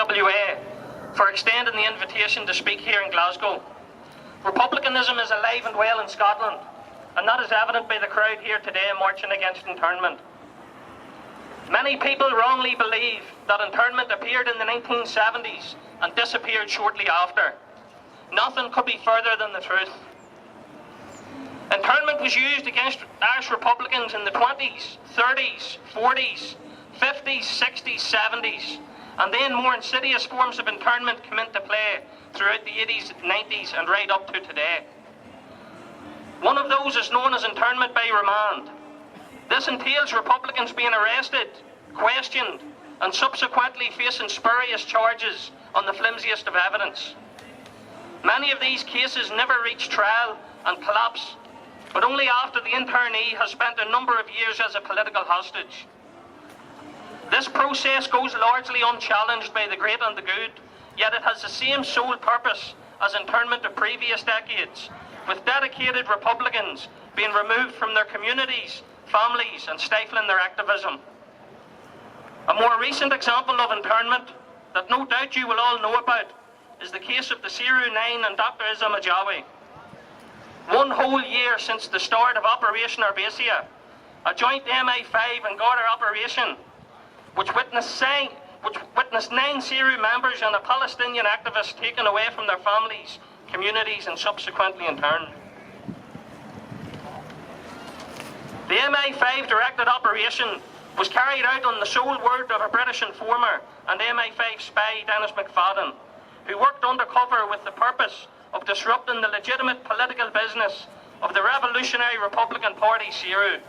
IRPWA for extending the invitation to speak here in Glasgow. Republicanism is alive and well in Scotland, and that is evident by the crowd here today marching against internment. Many people wrongly believe that internment appeared in the 1970s and disappeared shortly after. Nothing could be further than the truth. Internment was used against Irish Republicans in the 20s, 30s, 40s, 50s, 60s, 70s, and then more insidious forms of internment come into play throughout the 80s, 90s and right up to today. One of those is known as internment by remand. This entails Republicans being arrested, questioned, and subsequently facing spurious charges on the flimsiest of evidence. Many of these cases never reach trial and collapse, but only after the internee has spent a number of years as a political hostage. This process goes largely unchallenged by the great and the good, yet it has the same sole purpose as internment of previous decades, with dedicated Republicans being removed from their communities, families, and stifling their activism. A more recent example of internment that no doubt you will all know about is the case of the Siru 9 and Dr. Issa Majawi. 1 whole year since the start of Operation Arbacia, a joint MI5 and Garda operation which witnessed 9 Siru members and a Palestinian activist taken away from their families, communities and subsequently interned. The MI5 directed operation was carried out on the sole word of a British informer and MI5 spy Dennis McFadden, who worked undercover with the purpose of disrupting the legitimate political business of the Revolutionary Republican Party Siru.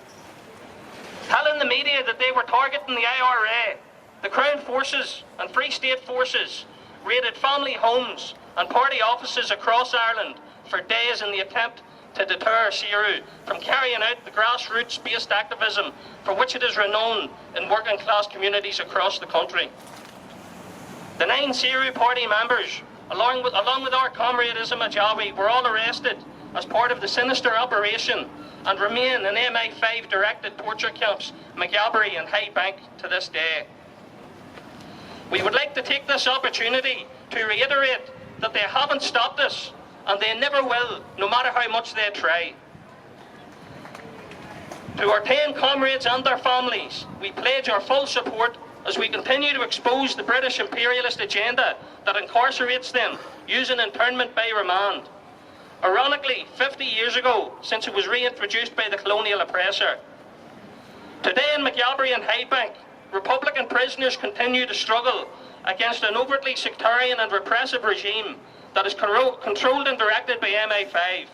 Telling the media that they were targeting the IRA, the Crown Forces and Free State Forces raided family homes and party offices across Ireland for days in the attempt to deter Siru from carrying out the grassroots-based activism for which it is renowned in working-class communities across the country. The 9 Siru party members, along with our comrade Issa Majawi, were all arrested as part of the sinister operation and remain in MI5 directed torture camps, Maghaberry and High Bank to this day. We would like to take this opportunity to reiterate that they haven't stopped us and they never will, no matter how much they try. To our 10 comrades and their families, we pledge our full support as we continue to expose the British imperialist agenda that incarcerates them using internment by remand. Ironically, 50 years ago, since it was reintroduced by the colonial oppressor. Today in Maghaberry and Highbank, Republican prisoners continue to struggle against an overtly sectarian and repressive regime that is controlled and directed by MI5.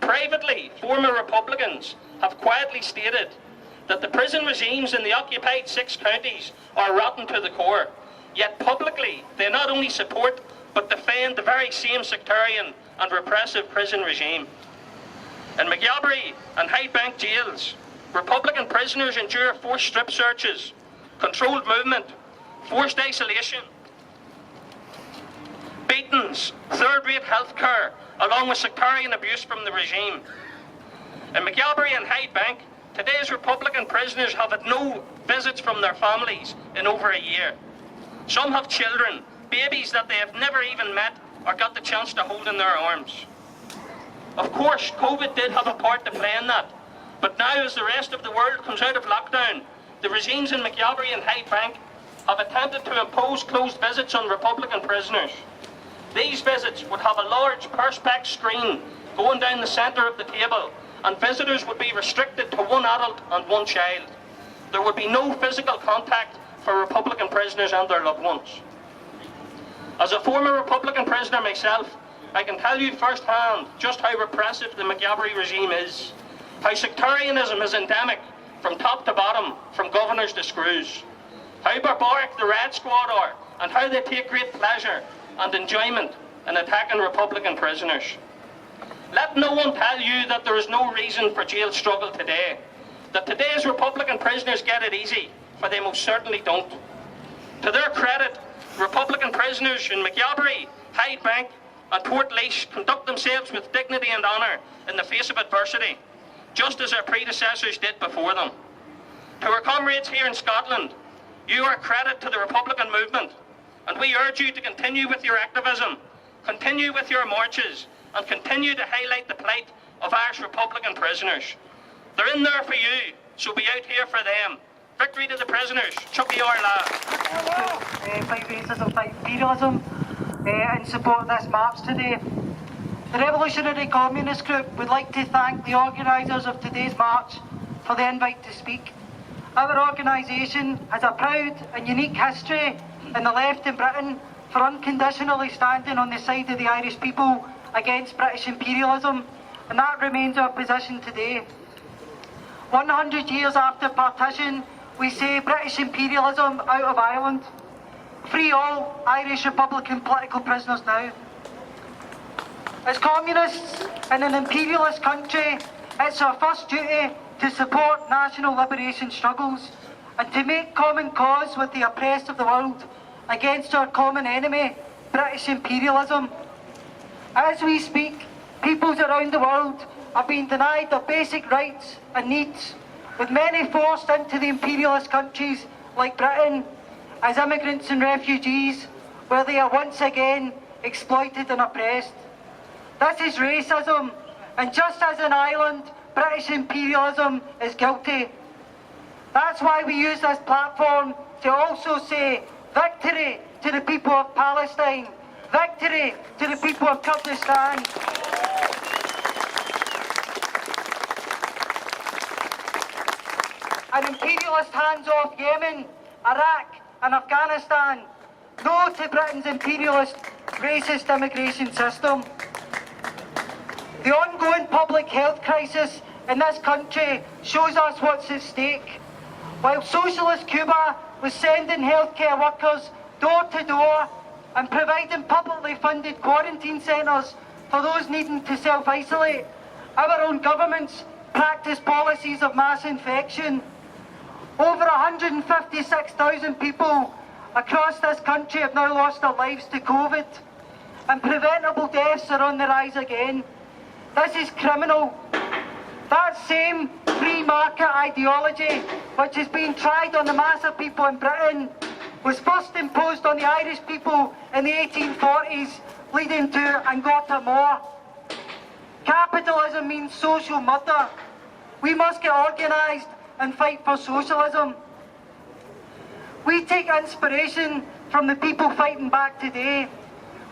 Privately, former Republicans have quietly stated that the prison regimes in the occupied 6 counties are rotten to the core, yet publicly they not only support but defend the very same sectarian and repressive prison regime. In Maghaberry and Highbank jails, Republican prisoners endure forced strip searches, controlled movement, forced isolation, beatings, third-rate health care, along with sectarian abuse from the regime. In Maghaberry and Highbank, today's Republican prisoners have had no visits from their families in over a year. Some have children, babies that they have never even met or got the chance to hold in their arms. Of course, COVID did have a part to play in that, but now as the rest of the world comes out of lockdown, the regimes in Maghaberry and Highbank have attempted to impose closed visits on Republican prisoners. These visits would have a large perspex screen going down the centre of the table, and visitors would be restricted to 1 adult and 1 child. There would be no physical contact for Republican prisoners and their loved ones. As a former Republican prisoner myself, I can tell you firsthand just how repressive the Maghaberry regime is, how sectarianism is endemic from top to bottom, from governors to screws, how barbaric the Red Squad are, and how they take great pleasure and enjoyment in attacking Republican prisoners. Let no one tell you that there is no reason for jail struggle today, that today's Republican prisoners get it easy, for they most certainly don't. To their credit, Republican prisoners in Maghaberry, Highbank and Portlaoise conduct themselves with dignity and honour in the face of adversity, just as their predecessors did before them. To our comrades here in Scotland, you are a credit to the Republican movement, and we urge you to continue with your activism, continue with your marches, and continue to highlight the plight of Irish Republican prisoners. They're in there for you, so be out here for them. Victory to the prisoners. Chucky our lad. Fight racism, fight imperialism, in support of this march today. The Revolutionary Communist Group would like to thank the organisers of today's march for the invite to speak. Our organisation has a proud and unique history in the left in Britain for unconditionally standing on the side of the Irish people against British imperialism, and that remains our position today. 100 years after partition, we say British imperialism out of Ireland. Free all Irish Republican political prisoners now. As communists in an imperialist country, it's our first duty to support national liberation struggles and to make common cause with the oppressed of the world against our common enemy, British imperialism. As we speak, peoples around the world are being denied their basic rights and needs, with many forced into the imperialist countries like Britain as immigrants and refugees, where they are once again exploited and oppressed. This is racism, and just as in Ireland, British imperialism is guilty. That's why we use this platform to also say victory to the people of Palestine, victory to the people of Kurdistan. An imperialist hands-off Yemen, Iraq and Afghanistan. No to Britain's imperialist, racist immigration system. The ongoing public health crisis in this country shows us what's at stake. While socialist Cuba was sending healthcare workers door to door and providing publicly funded quarantine centres for those needing to self-isolate, our own governments practice policies of mass infection. Over 156,000 people across this country have now lost their lives to COVID, and preventable deaths are on the rise again. This is criminal. That same free market ideology, which is being tried on the mass of people in Britain, was first imposed on the Irish people in the 1840s, leading to Angota More. Capitalism means social murder. We must get organised and fight for socialism. We take inspiration from the people fighting back today.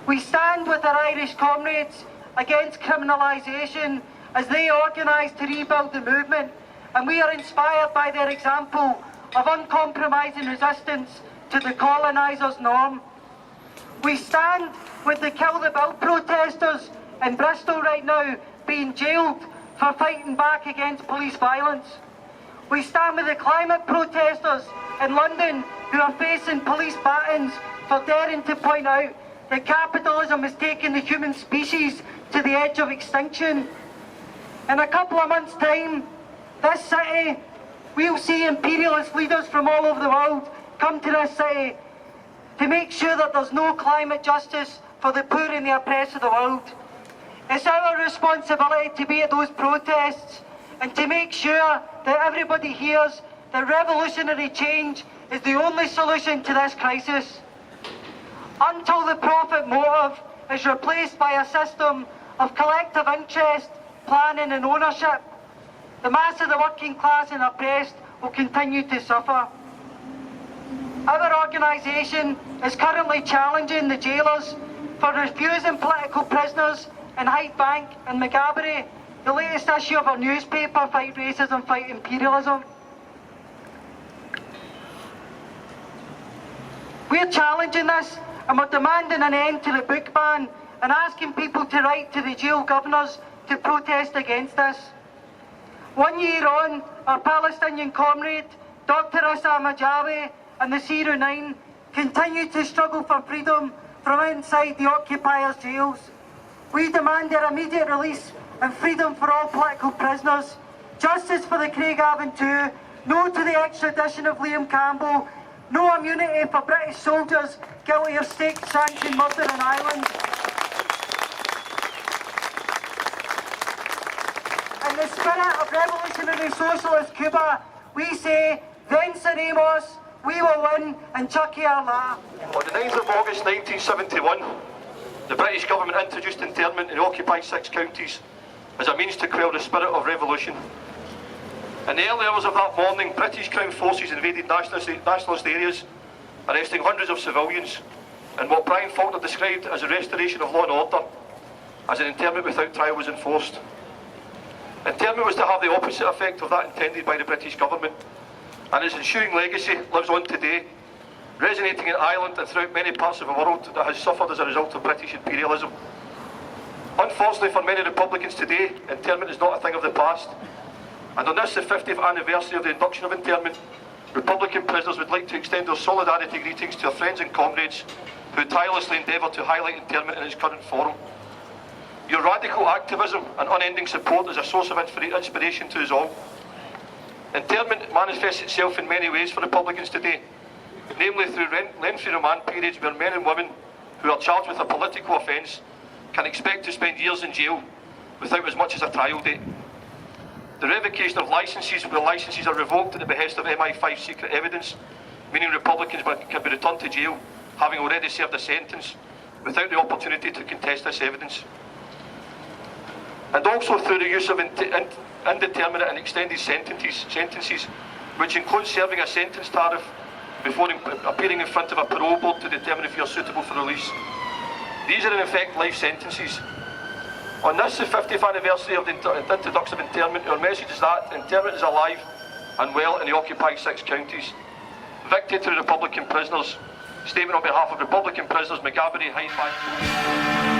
We stand with our Irish comrades against criminalisation as they organise to rebuild the movement, and we are inspired by their example of uncompromising resistance to the colonisers' norm. We stand with the Kill the Bill protesters in Bristol right now being jailed for fighting back against police violence. We stand with the climate protesters in London who are facing police batons for daring to point out that capitalism is taking the human species to the edge of extinction. In a couple of months' time, this city, we'll see imperialist leaders from all over the world come to this city to make sure that there's no climate justice for the poor and the oppressed of the world. It's our responsibility to be at those protests and to make sure that everybody hears that revolutionary change is the only solution to this crisis. Until the profit motive is replaced by a system of collective interest, planning and ownership, the mass of the working class and oppressed will continue to suffer. Our organisation is currently challenging the jailers for refusing political prisoners in Hyde Bank and Maghaberry, the latest issue of our newspaper, Fight Racism, Fight Imperialism. We're challenging this and we're demanding an end to the book ban and asking people to write to the jail governors to protest against this. 1 year on, our Palestinian comrade, Dr. Issa Majawi and the Zero 9 continue to struggle for freedom from inside the occupiers' jails. We demand their immediate release and freedom for all political prisoners, justice for the Craigavon II, no to the extradition of Liam Campbell, no immunity for British soldiers guilty of state-sanctioned murder in Ireland. In the spirit of revolutionary socialist Cuba, we say, venceremos, we will win and Chucky our la. On the 9th of August 1971, the British government introduced internment in occupied 6 counties as a means to quell the spirit of revolution. In the early hours of that morning, British Crown forces invaded nationalist areas, arresting hundreds of civilians, and what Brian Faulkner described as a restoration of law and order, as an internment without trial was enforced. Internment was to have the opposite effect of that intended by the British government, and its ensuing legacy lives on today, resonating in Ireland and throughout many parts of the world that has suffered as a result of British imperialism. Unfortunately for many Republicans today, internment is not a thing of the past, and on this, the 50th anniversary of the induction of internment, Republican prisoners would like to extend their solidarity greetings to their friends and comrades who tirelessly endeavour to highlight internment in its current form. Your radical activism and unending support is a source of inspiration to us all. Internment manifests itself in many ways for Republicans today, namely through lengthy remand periods where men and women who are charged with a political offence can expect to spend years in jail without as much as a trial date. The revocation of licences where licences are revoked at the behest of MI5 secret evidence, meaning Republicans can be returned to jail having already served a sentence without the opportunity to contest this evidence. And also through the use of indeterminate and extended sentences, which includes serving a sentence tariff before appearing in front of a parole board to determine if you are suitable for release. These are in effect life sentences. On this, the 50th anniversary of the introduction of internment, our message is that internment is alive and well in the occupied 6 counties. Victory to the Republican prisoners. Statement on behalf of Republican prisoners, McGabbery, Hyde Bank.